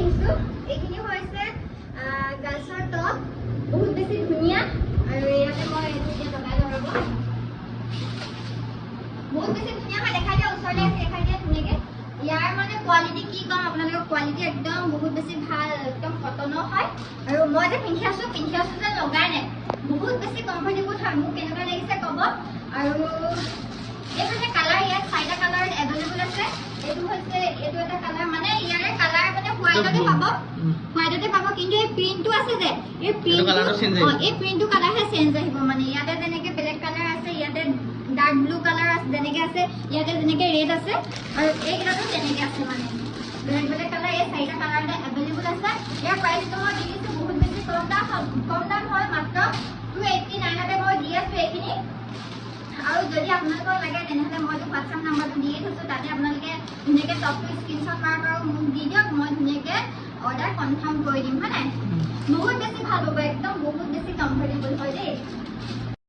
আহিছো এইখিনি হৈছে গাৰ্লছৰ টপ বহুত বেছি ধুনীয়া আৰু ইয়াতে মই এতিয়া লগাই লব বহুত বেছি ধুনীয়া হয় দেখাই দিয়া ওচৰতে আছে দেখাই দিয়া ধুনীয়াকে ইয়াৰ মানে কোৱালিটি কি কম আপোনালোকৰ কোৱালিটি একদম বহুত বেছি ভাল একদম কটনৰ হয় আৰু মই যে পিন্ধি আছো যে লগাই নাই বহুত বেছি কমফৰ্টেবল হয় মোক কেনেকুৱা লাগিছে ক'ব আৰু এইটো যে কালাৰ ইয়াত চাৰিটা কালাৰ এভেইলেবল আছে এইটো হৈছে এইটো এটা কালাৰ মানে ইয়াৰে কালাৰ মানে হোৱাইটতে পাব কিন্তু এই প্ৰিন্টটো আছে যে এই প্ৰিন্টটো কালাৰহে চেঞ্জ আহিব মানে ইয়াতে যেনেকে বেলেগ কালাৰ আছে ইয়াতে ডাৰ্ক ব্লু কালাৰ আছে যেনেকে আছে ইয়াতে যেনেকে ৰেড আছে আৰু এইকেইটাতো তেনেকে আছে মানে বেলেগ বেলেগ কালাৰ এই চাৰিটা কালাৰতে এভেইলেবল আছে ইয়াৰ প্ৰাইচটো মই দি দিছোঁ বহুত বেছি কম দাম হয় মাত্ৰ 289 মই দি আছোঁ এইখিনি আৰু যদি আপোনালোকৰ লাগে তেনেহ'লে মই হোৱাটছআপ নাম্বাৰটো দিয়ে থৈছোঁ তাতে আপোনালোকে ধুনীয়াকৈ টপটো স্ক্ৰীনশ্বট মাৰক আৰু মোক দি দিয়ক মই ধুনীয়াকৈ অৰ্ডাৰ কনফাৰ্ম কৰি দিম হয় নাই বহুত বেছি ভাল হ'ব একদম বহুত বেছি কমফৰ্টেবল হয় দেই